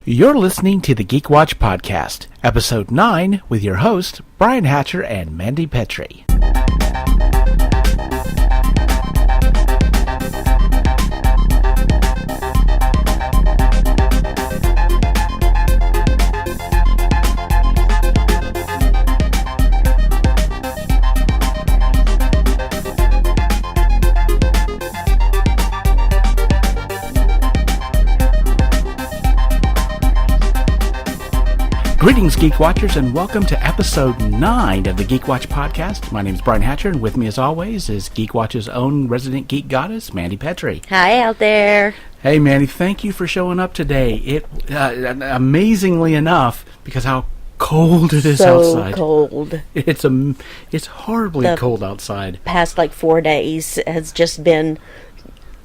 You're listening to the GeekWatch Podcast, Episode 9, with your hosts, Brian Hatcher and Mandy Petrie. Greetings, Geek Watchers, and welcome to Episode 9 of the GeekWatch Podcast. My name is Brian Hatcher, and with me, as always, is GeekWatch's own resident geek goddess, Mandy Petrie. Hi out there. Hey, Mandy, thank you for showing up today. It amazingly enough, because how cold it is outside. So cold. It's horribly cold outside. Past 4 days has just been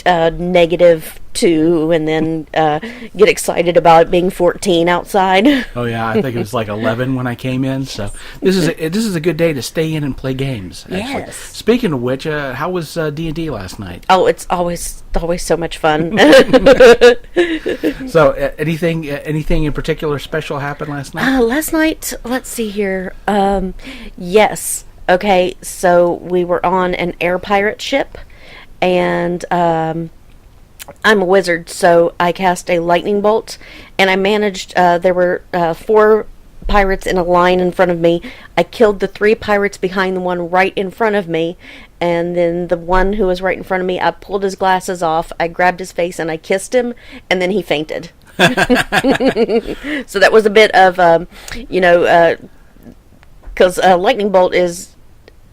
-2, and then get excited about it being 14 outside. Oh yeah, I think it was 11 when I came in. So this is a good day to stay in and play games. Actually. Yes. Speaking of which, how was D&D last night? Oh, it's always so much fun. So anything in particular special happened last night? Last night, let's see here. Yes. Okay, so we were on an air pirate ship. And I'm a wizard, so I cast a lightning bolt, and I managed, there were 4 pirates in a line in front of me. I killed the 3 pirates behind the one right in front of me, and then the one who was right in front of me, I pulled his glasses off, I grabbed his face, and I kissed him, and then he fainted. So that was a bit of, because lightning bolt is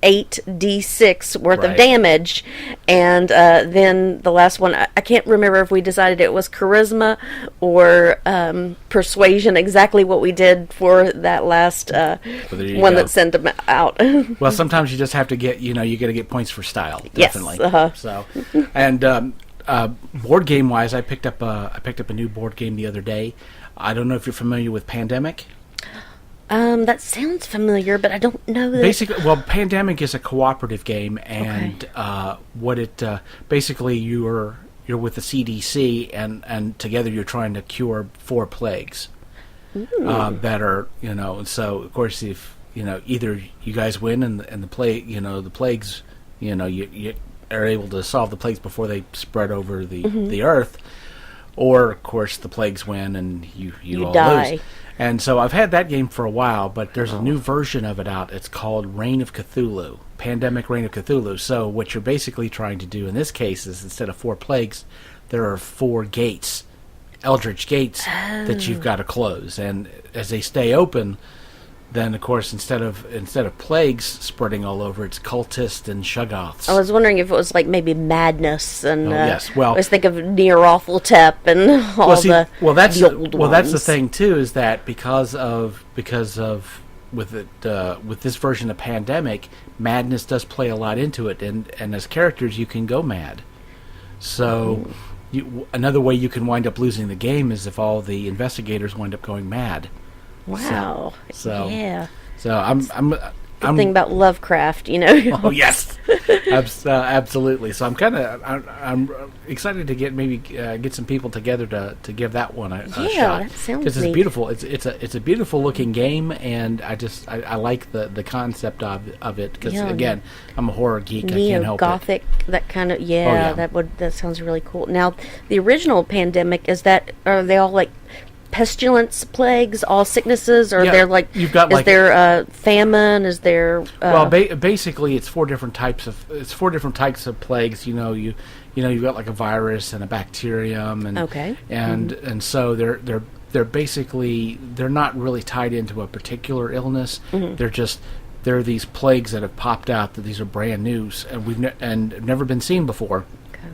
8d6 worth of damage, and then the last one, I can't remember if we decided it was charisma or persuasion, exactly what we did for that last one that sent them out. Well, sometimes you just have to get, you got to get points for style, definitely. Yes, So, and board game wise, I picked up a new board game the other day. I don't know if you're familiar with Pandemic. That sounds familiar, but I don't know that. Basically, Pandemic is a cooperative game, and basically you're with the CDC, and together you're trying to cure 4 plagues that are, so of course if either you guys win and the plague, the plagues, you are able to solve the plagues before they spread over the earth, or of course the plagues win and you all die. lose. And so I've had that game for a while, but there's a new version of it out. It's called Reign of Cthulhu, Pandemic Reign of Cthulhu. So what you're basically trying to do in this case is instead of 4 plagues, there are 4 gates, eldritch gates, that you've got to close. And as they stay open, then of course instead of plagues spreading all over, it's cultists and shakeups. I was wondering if it was maybe madness, and yes. Well, I was thinking of Near-Awful-Tep and all the old ones. That's the thing too, is that because of with this version of Pandemic, madness does play a lot into it, and as characters you can go mad. So another way you can wind up losing the game is if all the investigators wind up going mad. Wow. So yeah. So I'm thing about Lovecraft, Oh yes, absolutely. So I'm excited to get some people together to give that one a shot. Yeah, that sounds because it's neat. beautiful. It's a beautiful looking game, and I like the concept of it because again, I'm a horror geek. I can't help it. Neo-Gothic, that kind of that sounds really cool. Now, the original Pandemic, are they all pestilence, plagues, all sicknesses, or they're you've got is there famine? Is there basically it's 4 different types of plagues. You've got a virus and a bacterium, and so they're basically they're not really tied into a particular illness. They're these plagues that have popped out, that these are brand new and never been seen before. Okay.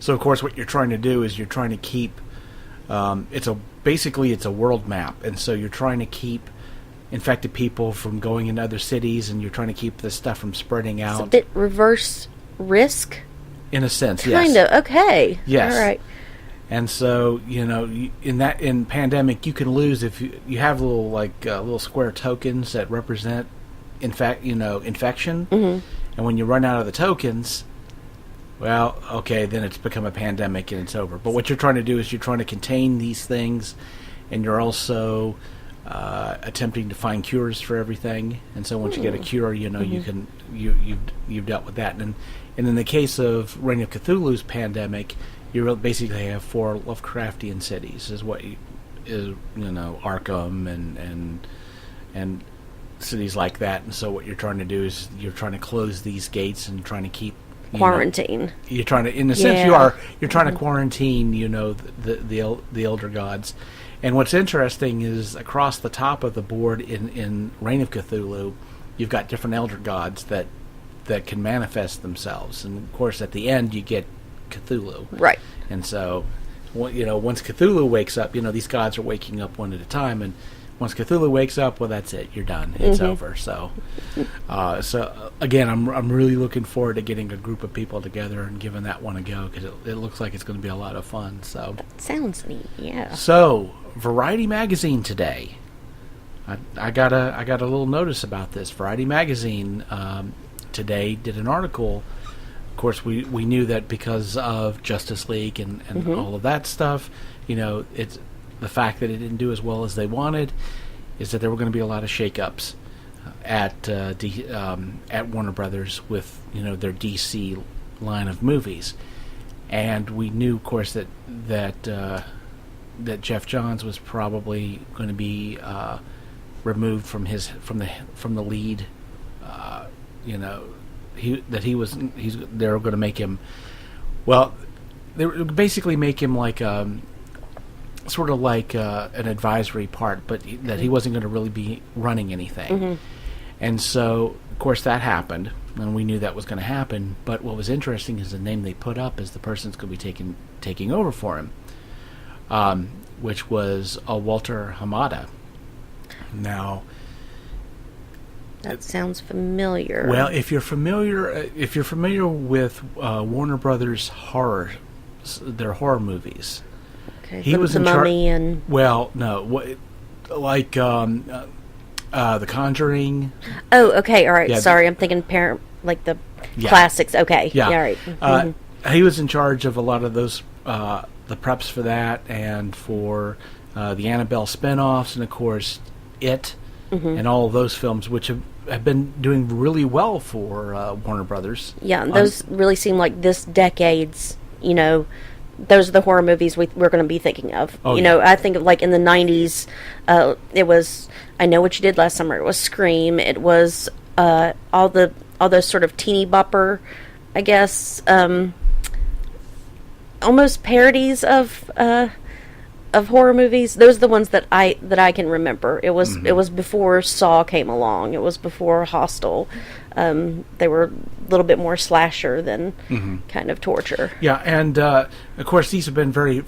So of course what you're trying to do is you're trying to keep it's a world map, and so you're trying to keep infected people from going into other cities, and you're trying to keep this stuff from spreading out. It's a bit reverse Risk? In a sense, yes. Kind of, okay. Yes. All right. And so, in Pandemic, you can lose if you have little square tokens that represent, infection, and when you run out of the tokens, well, okay, then it's become a pandemic and it's over. But what you're trying to do is you're trying to contain these things and you're also attempting to find cures for everything. And so once you get a cure, you've dealt with that. And in the case of Reign of Cthulhu's pandemic, you basically have 4 Lovecraftian cities, is what Arkham and cities like that. And so what you're trying to do is you're trying to close these gates and trying to keep quarantine. You're trying to, in a sense, you're trying to quarantine, the elder gods. And what's interesting is across the top of the board in Reign of Cthulhu, you've got different elder gods that can manifest themselves. And of course, at the end, you get Cthulhu. Right. And so, once Cthulhu wakes up, these gods are waking up one at a time, and once Cthulhu wakes up, well, that's it. You're done. It's over. So, again, I'm really looking forward to getting a group of people together and giving that one a go, because it looks like it's going to be a lot of fun. So that sounds neat. Yeah. So, Variety Magazine today. I got a little notice about this. Variety Magazine today did an article. Of course, we knew that because of Justice League and all of that stuff. It's the fact that it didn't do as well as they wanted is that there were going to be a lot of shakeups at Warner Brothers with their DC line of movies, and we knew, of course, that Jeff Johns was probably going to be removed from the lead. They were going to make him. Well, they were basically make him like sort of like an advisory part, but that he wasn't going to really be running anything. And so, of course, that happened, and we knew that was going to happen. But what was interesting is the name they put up as the person's going to be taking over for him, which was Walter Hamada. Now, that sounds familiar. Well, if you're familiar with Warner Brothers their horror movies. Okay, he was the Mummy and... Well, no, like The Conjuring. Oh, okay, all right. Sorry, I'm thinking like the classics. Okay, yeah, all right. He was in charge of a lot of those, the preps for that, and for the Annabelle spinoffs, and of course, It, and all of those films, which have been doing really well for Warner Brothers. Yeah, and those really seem like this decade's, those are the horror movies we're going to be thinking of. I think of like in the 90s, it was I Know What You Did Last Summer. It was Scream. It was all those sort of teeny bopper, I guess, almost parodies of horror movies. Those are the ones that I can remember. It was before Saw came along. It was before Hostel. They were a little bit more slasher than kind of torture. Yeah, and of course these have been very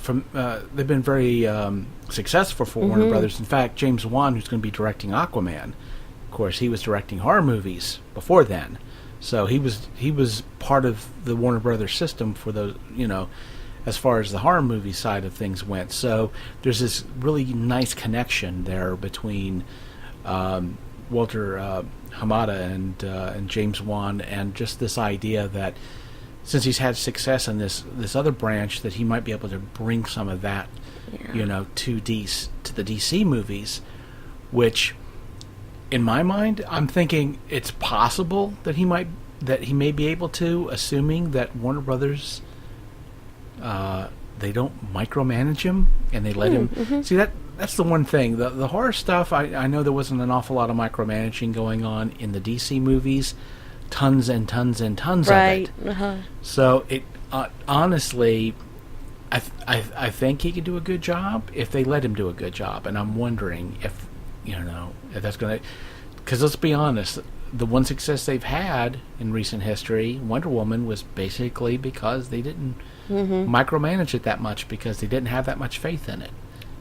successful for Warner Brothers. In fact, James Wan, who's going to be directing Aquaman, of course, he was directing horror movies before then. So he was part of the Warner Brothers system for those, as far as the horror movie side of things went. So there's this really nice connection there between Walter Hamada and James Wan, and just this idea that since he's had success in this other branch, that he might be able to bring some of that, to the DC movies, which, in my mind, I'm thinking it's possible that he may be able to, assuming that Warner Brothers, they don't micromanage him and they let him see that. That's the one thing. The horror stuff, I know there wasn't an awful lot of micromanaging going on in the DC movies. Tons and tons and tons of it. So it honestly, I think he could do a good job if they let him do a good job. And I'm wondering if that's going to... Because let's be honest, the one success they've had in recent history, Wonder Woman, was basically because they didn't micromanage it that much, because they didn't have that much faith in it.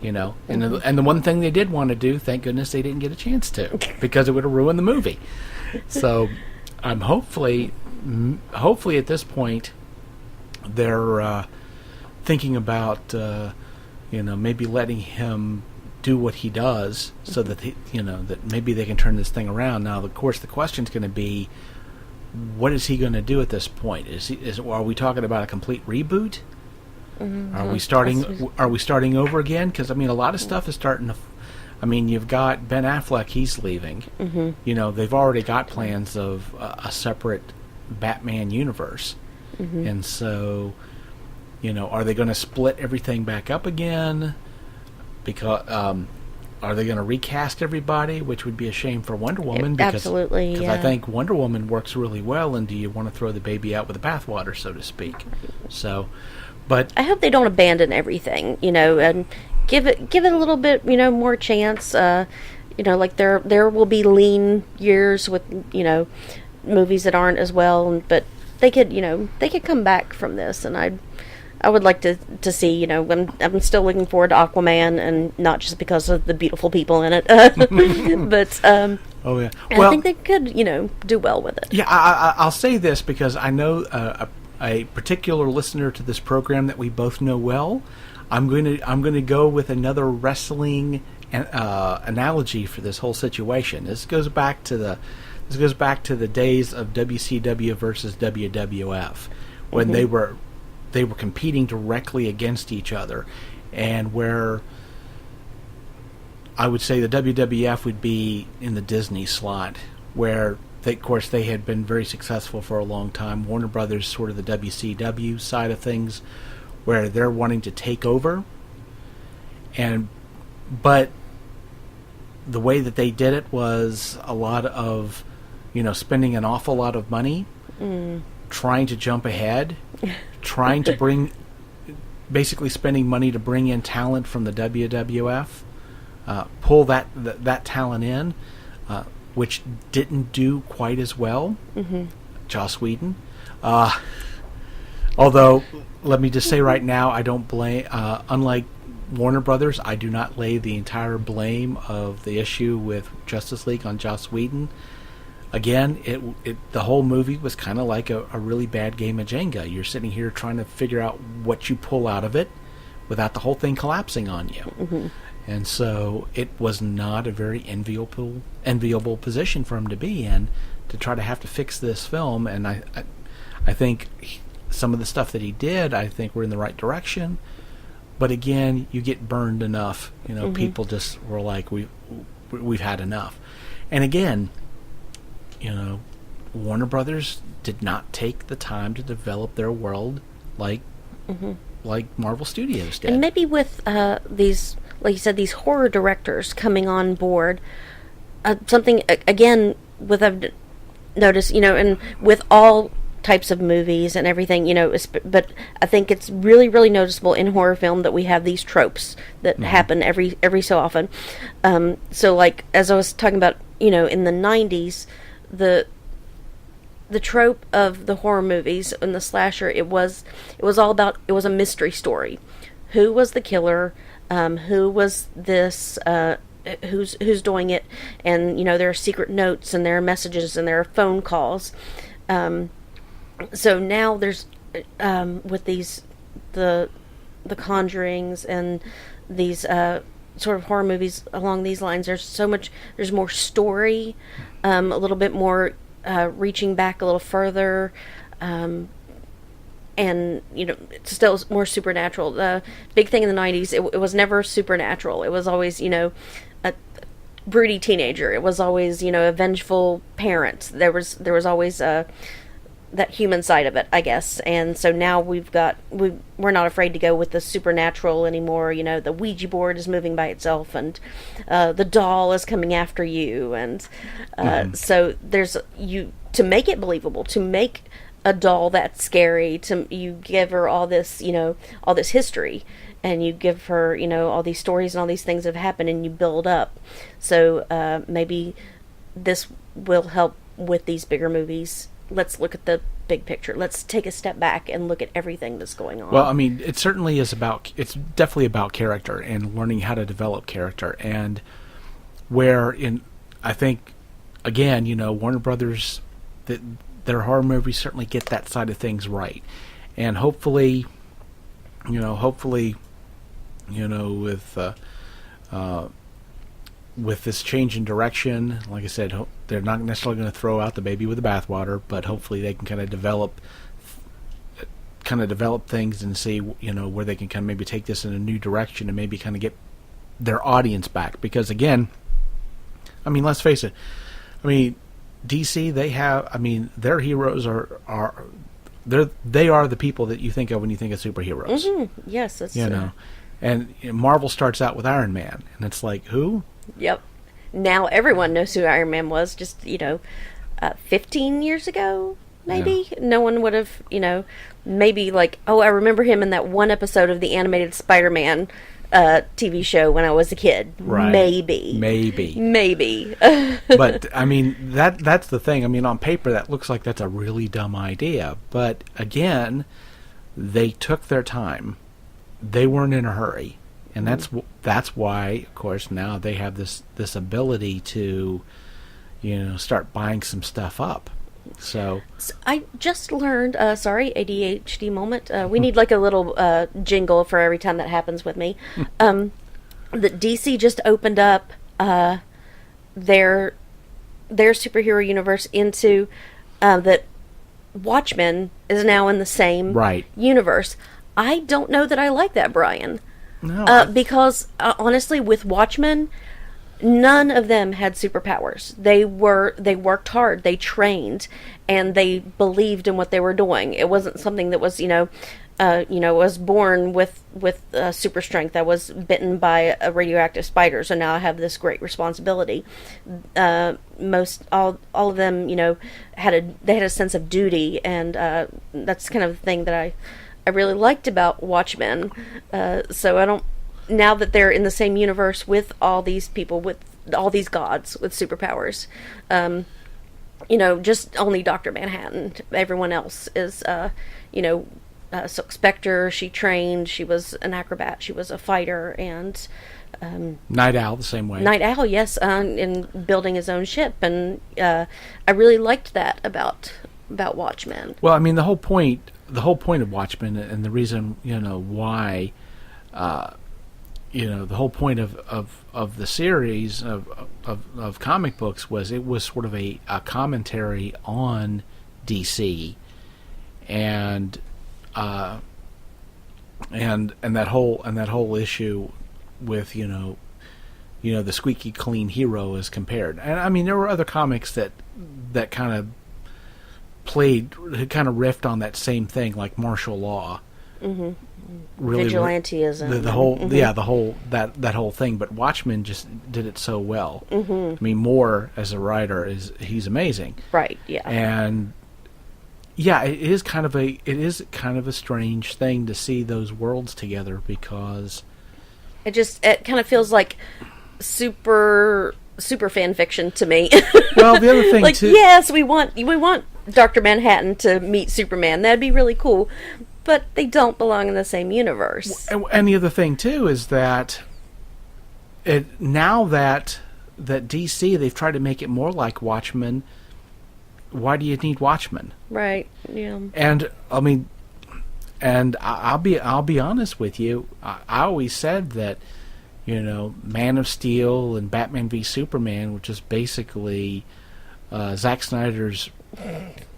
And the one thing they did want to do, thank goodness they didn't get a chance to, because it would have ruined the movie. So I'm hopefully at this point they're thinking about maybe letting him do what he does, so that that maybe they can turn this thing around. Now, of course, the question's going to be, what is he going to do at this point? Are we talking about a complete reboot? Are we starting over again? Because I mean, a lot of stuff is starting to. I mean, you've got Ben Affleck; he's leaving. You know, they've already got plans of a separate Batman universe, and so, you know, are they going to split everything back up again? Because are they going to recast everybody, which would be a shame for Wonder Woman? Absolutely, because I think Wonder Woman works really well, and do you want to throw the baby out with the bathwater, so to speak? So, but I hope they don't abandon everything, you know, and give it a little bit, you know, more chance. You know, like there will be lean years with, you know, movies that aren't as well, but they could come back from this, and I would like to see, you know, I'm still looking forward to Aquaman, and not just because of the beautiful people in it, but oh yeah, well, I think they could, you know, do well with it. Yeah, I'll say this because I know a particular listener to this program that we both know well. I'm going to go with another wrestling analogy for this whole situation. This goes back to the days of WCW versus WWF when they were competing directly against each other, and where I would say the WWF would be in the Disney slot, where of course they had been very successful for a long time. Warner Brothers sort of the WCW side of things, where they're wanting to take over, but the way that they did it was a lot of, you know, spending an awful lot of money, trying to jump ahead, trying to basically spending money to bring in talent from the WWF, pull that talent in, which didn't do quite as well. Joss Whedon. Although, let me just say right now, I don't blame, unlike Warner Brothers, I do not lay the entire blame of the issue with Justice League on Joss Whedon. Again, the whole movie was kind of like a really bad game of Jenga. You're sitting here trying to figure out what you pull out of it without the whole thing collapsing on you. And so it was not a very enviable position for him to be in, to try to have to fix this film. And I think some of the stuff that he did, I think we're in the right direction. But again, you get burned enough. You know, people just were like, we've had enough. And again, you know, Warner Brothers did not take the time to develop their world like Marvel Studios did. And maybe with these, like you said, these horror directors coming on board, something, again, I've noticed, you know, and with all types of movies and everything, you know, but I think it's really, really noticeable in horror film that we have these tropes that happen every so often. So, like, as I was talking about, you know, in the 90s, the trope of the horror movies and the slasher, it was a mystery story. Who was the killer? Who was this? Who's doing it? And, you know, there are secret notes and there are messages and there are phone calls. So now there's with these the Conjurings and these sort of horror movies along these lines, there's more story, a little bit more reaching back a little further, and, you know, it's still more supernatural. The big thing in the 90s, it was never supernatural. It was always, you know, a broody teenager. It was always, you know, a vengeful parent. There was always that human side of it, I guess. And so now we're not afraid to go with the supernatural anymore. You know, the Ouija board is moving by itself, and the doll is coming after you, and so to make it believable, to make a doll that's scary, you give her all this, you know, all this history, and you give her, you know, all these stories and all these things that have happened, and you build up. So maybe this will help with these bigger movies. Let's look at the big picture. Let's take a step back and look at everything that's going on. Well, I mean, it's definitely about character and learning how to develop character. And I think, again, you know, Warner Brothers, their horror movies certainly get that side of things right. And hopefully, with this change in direction, like I said, they're not necessarily going to throw out the baby with the bathwater, but hopefully they can kind of develop kind of develop things and see, where they can kind of maybe take this in a new direction and maybe kind of get their audience back. Because again, I mean, let's face it. I mean, DC, their heroes they are the people that you think of when you think of superheroes. Mm-hmm. Yes, that's And Marvel starts out with Iron Man, and it's like, who? Yep. Now everyone knows who Iron Man was. Just 15 years ago, maybe no one would have, maybe like, oh, I remember him in that one episode of the animated Spider-Man TV show when I was a kid. Right. Maybe. But I mean, that's the thing. I mean, on paper that looks like that's a really dumb idea, but again, they took their time. They weren't in a hurry, and that's why, of course, now they have this ability to, start buying some stuff up. So I just learned. Sorry, ADHD moment. We need like a little jingle for every time that happens with me. That DC just opened up their superhero universe into that Watchmen is now in the same universe. I don't know that I like that, Brian. No. Because honestly, with Watchmen, none of them had superpowers. They worked hard, they trained, and they believed in what they were doing. It wasn't something that was, was born with super strength. I was bitten by a radioactive spider, so now I have this great responsibility. All of them, they had a sense of duty, and that's kind of the thing that I really liked about Watchmen. So I don't. Now that they're in the same universe with all these people, with all these gods with superpowers, just only Dr. Manhattan. Everyone else is, Silk Spectre. She trained. She was an acrobat. She was a fighter, and Night Owl the same way. Night Owl, yes, in building his own ship, and I really liked that about Watchmen. Well, I mean, the whole point of Watchmen, and the reason why. The whole point of the series of comic books was it was sort of a commentary on DC, and that whole issue with the squeaky clean hero is compared. And I mean, there were other comics that kind of riffed on that same thing, like Martial Law. Mm-hmm. Really, vigilantism. The whole, that whole thing. But Watchmen just did it so well. Mm-hmm. I mean, Moore as a writer he's amazing. Right. Yeah. And it is kind of a strange thing to see those worlds together, because it kind of feels like super fan fiction to me. Well, the other thing too, yes, we want Dr. Manhattan to meet Superman. That'd be really cool. But they don't belong in the same universe. And the other thing too is that now that DC, they've tried to make it more like Watchmen. Why do you need Watchmen? Right. Yeah. And I mean, I'll be honest with you. I always said that Man of Steel and Batman v Superman, which is basically Zack Snyder's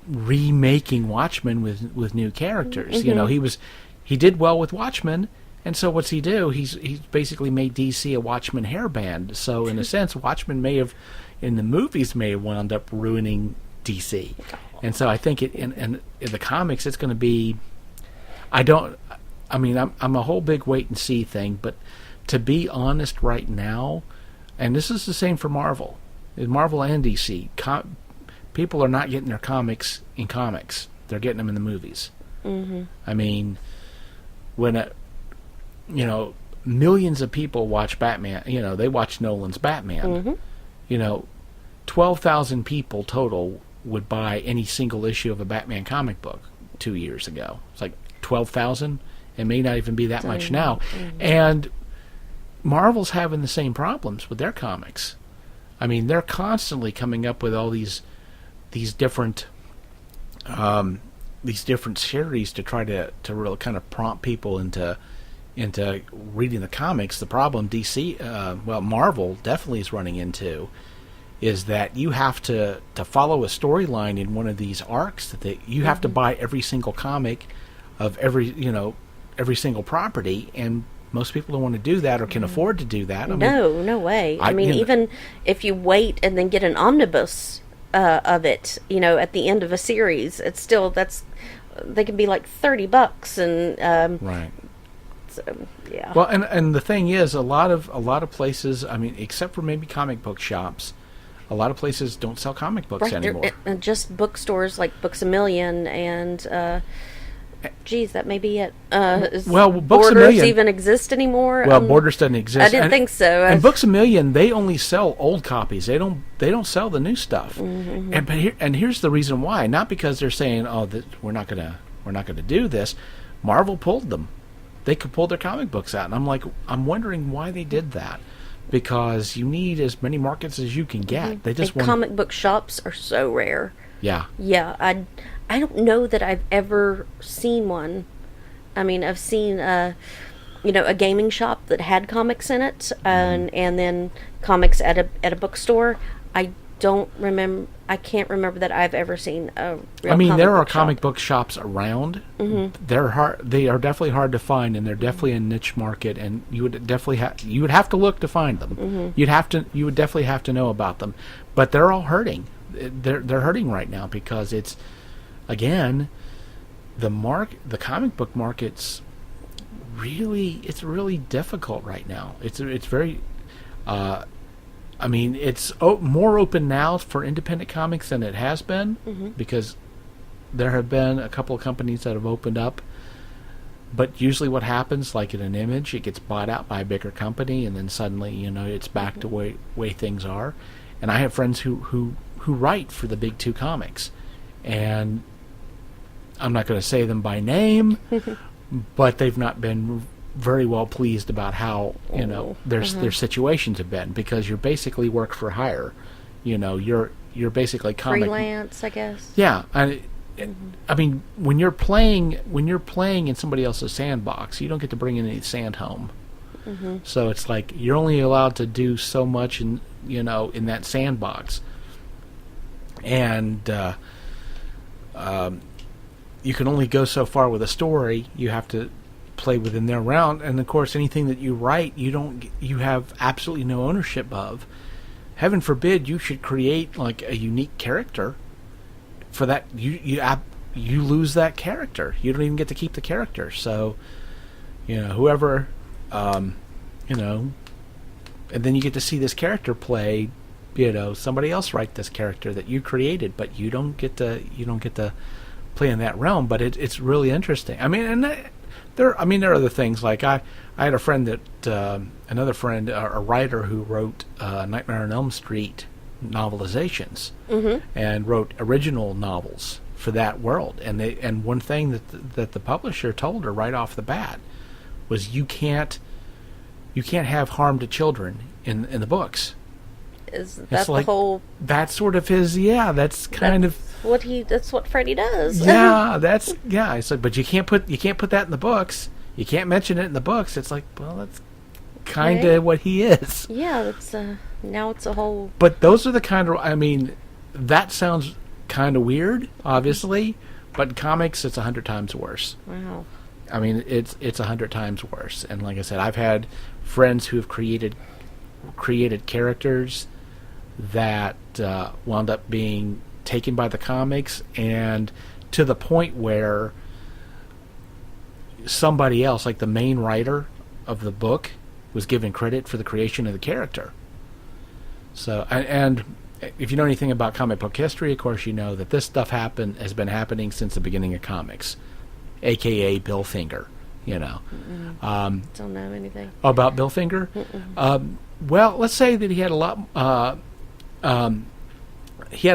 remaking Watchmen with new characters. Mm-hmm. He did well with Watchmen, and so what's he do? He's basically made DC a Watchmen hairband. So in a sense, Watchmen in the movies may have wound up ruining DC. And so I think in the comics it's going to be. I'm a whole big wait and see thing, but to be honest, right now, and this is the same for Marvel and DC. People are not getting their comics in comics. They're getting them in the movies. Mm-hmm. I mean, when millions of people watch Batman, they watch Nolan's Batman. Mm-hmm. 12,000 people total would buy any single issue of a Batman comic book 2 years ago. It's like 12,000. It may not even be that much now. Mm-hmm. And Marvel's having the same problems with their comics. I mean, they're constantly coming up with all these different series to try to really kind of prompt people into reading the comics. The problem Marvel definitely is running into is that you have to follow a storyline in one of these arcs. You have to buy every single comic every single property, and most people don't want to do that or can afford to do that. No way. I mean, even if you wait and then get an omnibus of it, at the end of a series, it's still they can be like $30 and right. So, yeah. Well, and the thing is, a lot of places, I mean, except for maybe comic book shops, a lot of places don't sell comic books anymore. And just bookstores like Books A Million and that may be it. Books Books Borders A Million even exist anymore? Well, Borders doesn't exist. I didn't think so. And Books A Million, they only sell old copies. They don't sell the new stuff. Mm-hmm. And here's the reason why. Not because they're saying, we're not gonna do this. Marvel pulled them. They could pull their comic books out, and I'm wondering why they did that. Because you need as many markets as you can get. Mm-hmm. Comic book shops are so rare. Yeah. Yeah, I don't know that I've ever seen one. I mean, I've seen a gaming shop that had comics in it, and then comics at a bookstore. I can't remember that I've ever seen a real there are shop. comic book shops around. Mm-hmm. They are definitely hard to find, and they're definitely a niche market, and you would have to look to find them. Mm-hmm. You would definitely have to know about them. But they're all hurting. They're hurting right now because it's, again, the comic book market's really difficult right now. It's very it's more open now for independent comics than it has been, because there have been a couple of companies that have opened up. But usually what happens, like in an Image, it gets bought out by a bigger company, and then suddenly, it's back to way things are. And I have friends who write for the big two comics. And I'm not going to say them by name, but they've not been very well pleased about how their situations have been, because you're basically work for hire. You're basically freelance, I guess. Yeah, I mean, when you're playing in somebody else's sandbox, you don't get to bring any sand home. Mm-hmm. So it's like you're only allowed to do so much in that sandbox, and you can only go so far with a story. You have to play within their round, and of course anything that you write you have absolutely no ownership of. Heaven forbid you should create like a unique character. For that you lose that character. You don't even get to keep the character. So whoever and then you get to see this character play, somebody else write this character that you created, but you don't get to play in that realm. But it's really interesting. I mean, and there are other things, like I had a friend that another friend, a writer who wrote Nightmare on Elm Street novelizations, and wrote original novels for that world. And one thing that the publisher told her right off the bat was you can't have harm to children in the books. Is that the whole? That's sort of his. Yeah, that's what Freddy does. Yeah, It's like, but you can't put that in the books. You can't mention it in the books. It's like, well, that's kind of what he is. Yeah, that's now it's a whole. But those are the kind of. I mean, that sounds kind of weird, obviously, but in comics, it's 100 times worse. Wow. I mean, it's 100 times worse. And like I said, I've had friends who have created characters that wound up being taken by the comics, and to the point where somebody else, like the main writer of the book, was given credit for the creation of the character. So, and if you know anything about comic book history, of course you know that this stuff has been happening since the beginning of comics, a.k.a. Bill Finger. Don't know anything about Bill Finger. Well, let's say that he had a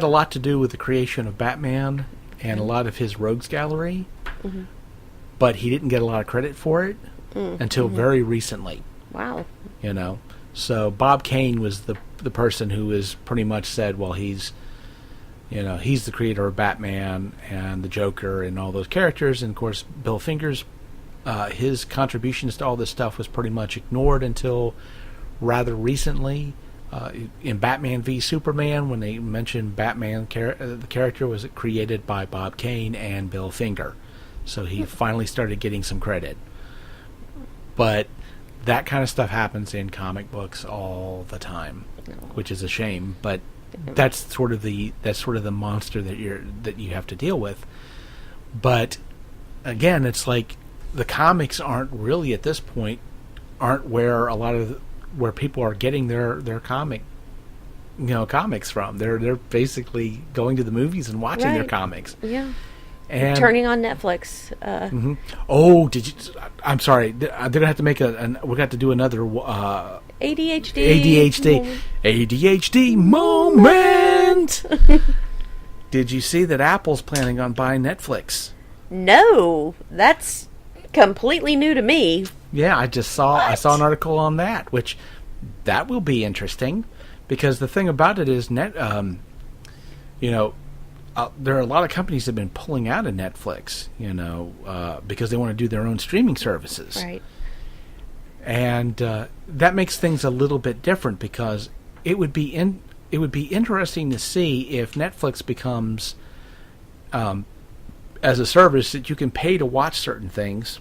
lot to do with the creation of Batman and a lot of his rogues gallery, but he didn't get a lot of credit for it until very recently. Wow. So Bob Kane was the person who was pretty much said, well, he's the creator of Batman and the Joker and all those characters, and of course Bill Finger's his contributions to all this stuff was pretty much ignored until rather recently. In Batman v Superman, when they mentioned Batman, the character was created by Bob Kane and Bill Finger. So he finally started getting some credit. But that kind of stuff happens in comic books all the time, which is a shame. But that's sort of the monster that you have to deal with. But again, it's like the comics aren't really at this point where where people are getting their comics from. They're basically going to the movies and watching their comics. Yeah. And turning on Netflix. Oh, did you? I'm sorry. They're gonna have to make we got to do another ADHD moment. Did you see that Apple's planning on buying Netflix? No, that's completely new to me. Yeah, I saw an article on that, which that will be interesting, because the thing about it is there are a lot of companies that have been pulling out of Netflix, because they want to do their own streaming services. Right. And that makes things a little bit different, because it would be interesting to see if Netflix becomes as a service that you can pay to watch certain things,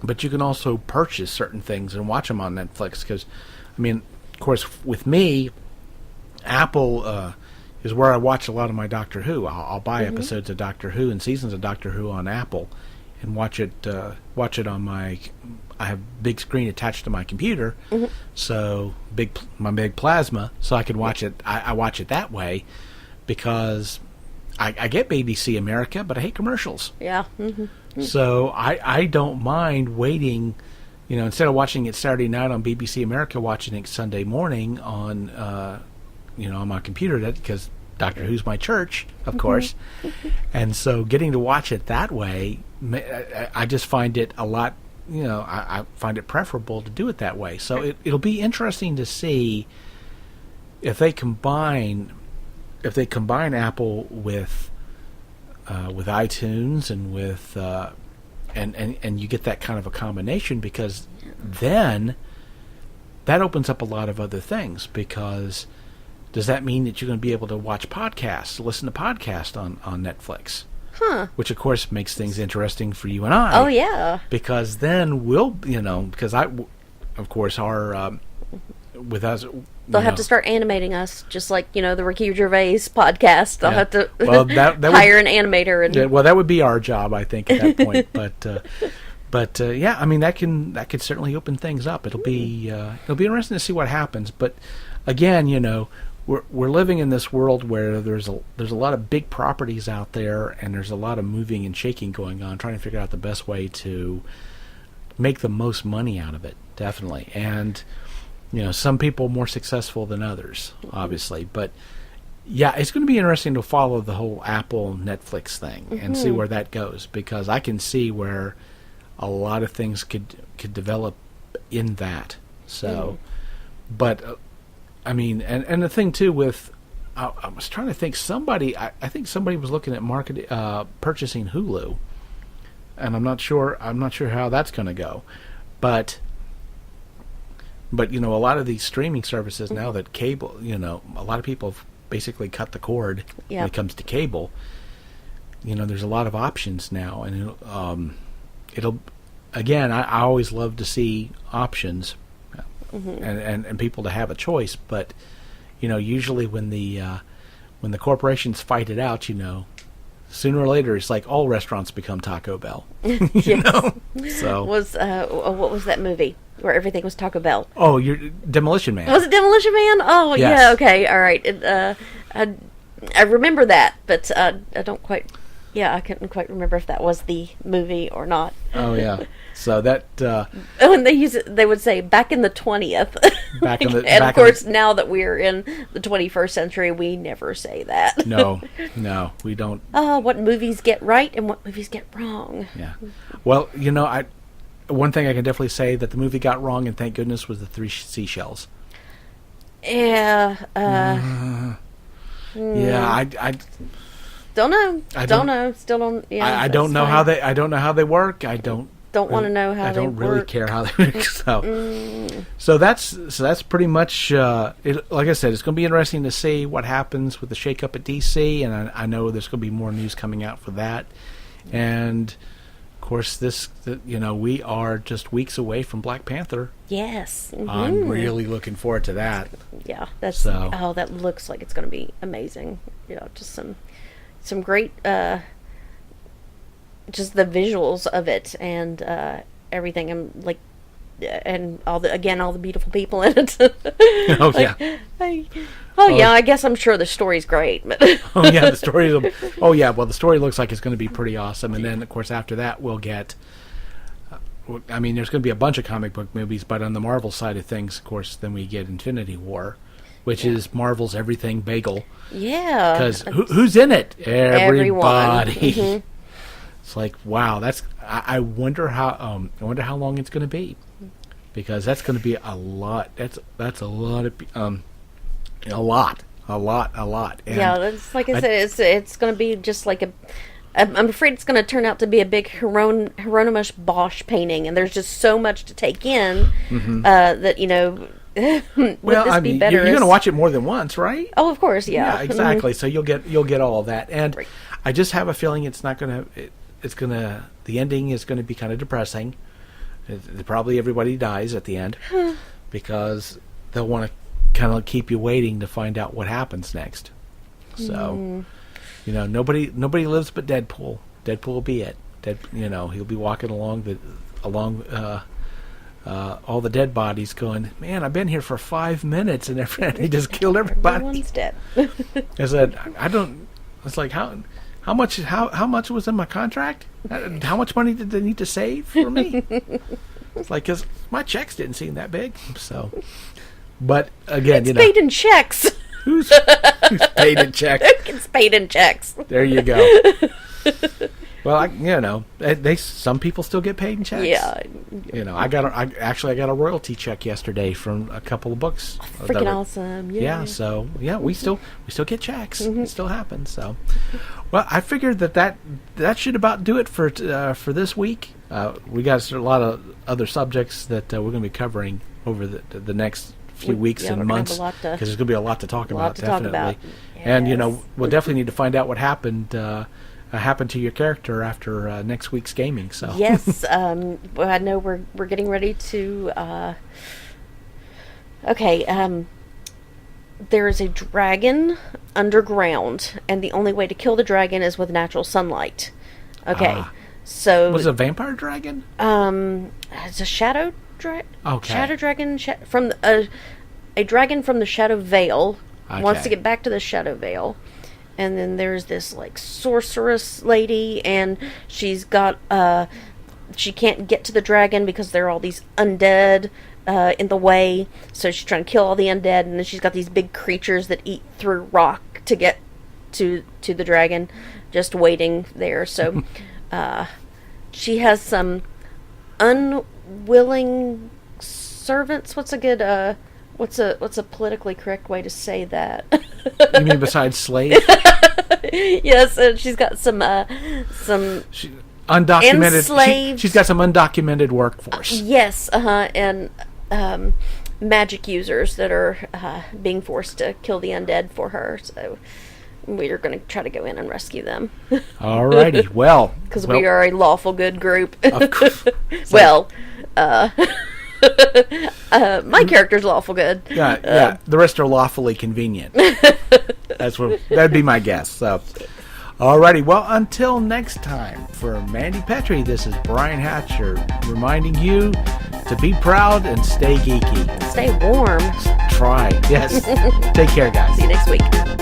but you can also purchase certain things and watch them on Netflix. Because, of course, with me, Apple is where I watch a lot of my Doctor Who. I'll buy episodes of Doctor Who and seasons of Doctor Who on Apple, and watch it on my. I have big screen attached to my computer, so my big plasma, so I can watch it. I watch it that way, because I get BBC America, but I hate commercials. Yeah. So I don't mind waiting. Instead of watching it Saturday night on BBC America, watching it Sunday morning on on my computer, because Doctor Who's my church, of course. And so getting to watch it that way, I just find it a lot, I find it preferable to do it that way. So it'll be interesting to see if they combine Apple with iTunes and with and you get that kind of a combination, because then that opens up a lot of other things. Because does that mean that you're going to be able to watch podcasts, listen to podcasts on Netflix? Huh. Which, of course, makes things interesting for you and I. Oh, yeah. Because then because of course, with us... They'll have to start animating us, just like, the Ricky Gervais podcast. They'll have to hire an animator. That would be our job, I think, at that point. But yeah, that could certainly open things up. It'll be interesting to see what happens. But again, we're living in this world where there's a lot of big properties out there, and there's a lot of moving and shaking going on, trying to figure out the best way to make the most money out of it. Definitely. And some people more successful than others, obviously. But yeah, it's going to be interesting to follow the whole Apple Netflix thing and see where that goes, because I can see where a lot of things could develop in that. So, but and the thing too with, I was trying to think, I think somebody was looking at purchasing Hulu, and I'm not sure how that's going to go, but a lot of these streaming services now that cable, a lot of people have basically cut the cord when it comes to cable. There's a lot of options now, and it'll again, I always love to see options, and people to have a choice. But usually when the corporations fight it out, sooner or later it's like all restaurants become Taco Bell. So what was that movie where everything was Taco Bell? Oh, Demolition Man. Was it Demolition Man? Oh, yes. Yeah. Okay. All right. I remember that, but I don't quite. Yeah, I couldn't quite remember if that was the movie or not. Oh yeah. So that. When they would say back in the 20th. Of course, now that we're in the 21st century, we never say that. No, we don't. What movies get right and what movies get wrong. Yeah. Well, one thing I can definitely say that the movie got wrong, and thank goodness, was the 3 seashells. Yeah. Yeah, I don't know. Don't know. Still don't. Yeah. I don't know how they. I don't know how they work. I don't want to know how they work. I don't really care how they work. So that's pretty much. Like I said, it's going to be interesting to see what happens with the shakeup at DC, and I know there's going to be more news coming out for that, and course, we are just weeks away from Black Panther. Yes. Mm-hmm. I'm really looking forward to that. Yeah, that looks like it's going to be amazing. Just some great, just the visuals of it and everything. I'm like, and all the beautiful people in it. Oh yeah. I guess I'm sure the story's great. But oh yeah, the story. Well, the story looks like it's going to be pretty awesome. And then, of course, after that, we'll get. There's going to be a bunch of comic book movies, but on the Marvel side of things, of course, then we get Infinity War, which is Marvel's everything bagel. Yeah. Because who's in it? Everybody. Mm-hmm. It's like, wow. I wonder how long it's going to be, because that's going to be a lot. That's a lot of a lot. And yeah, that's like I said. It's going to be just like I'm afraid it's going to turn out to be a big Hieronymus Bosch painting, and there's just so much to take in that well, be better? You're going to watch it more than once, right? Oh, of course, yeah. Yeah, exactly. So you'll get all of that, and right. I just have a feeling it's not going to. The ending is going to be kind of depressing. Probably everybody dies at the end because they'll want to kind of keep you waiting to find out what happens next. So, nobody lives but Deadpool. Deadpool will be it. He'll be walking along all the dead bodies, going, "Man, I've been here for 5 minutes and he just killed everybody." Everyone's dead. I said, I don't. It's like how much was in my contract? How much money did they need to save for me? It's like, because my checks didn't seem that big. So, but again, it's paid in checks. Who's paid in checks? It's paid in checks. There you go. Well, some people still get paid in checks. Yeah. I got a royalty check yesterday from a couple of books. Freaking awesome. Yeah. So we still get checks. Mm-hmm. It still happens. So, well, I figured that should about do it for this week. We got a lot of other subjects that we're going to be covering over the next few weeks and months, because there's going to be a lot to talk about, definitely. Yes. And we'll definitely need to find out what happened to your character after next week's gaming. So yes, I know we're getting ready to. There is a dragon underground, and the only way to kill the dragon is with natural sunlight. Okay, so was it a vampire dragon? It's a shadow dragon. Okay, shadow dragon from a dragon from the Shadow Vale wants to get back to the Shadow Vale. And then there's this like sorceress lady, and she's got she can't get to the dragon because there are all these undead in the way. So she's trying to kill all the undead, and then she's got these big creatures that eat through rock to get to the dragon, just waiting there. So she has some unwilling servants. What's a politically correct way to say that? You mean besides slave? Yes, and she's got some undocumented enslaved. She's got some undocumented workforce. Yes, and magic users that are being forced to kill the undead for her. So we are going to try to go in and rescue them. Alrighty, well, because we are a lawful good group. Of course. Well, my character's lawful good. Yeah. The rest are lawfully convenient. That'd be my guess. So, alrighty. Well, until next time, for Mandy Petrie, this is Brian Hatcher reminding you to be proud and stay geeky. Stay warm. Try. Yes. Take care, guys. See you next week.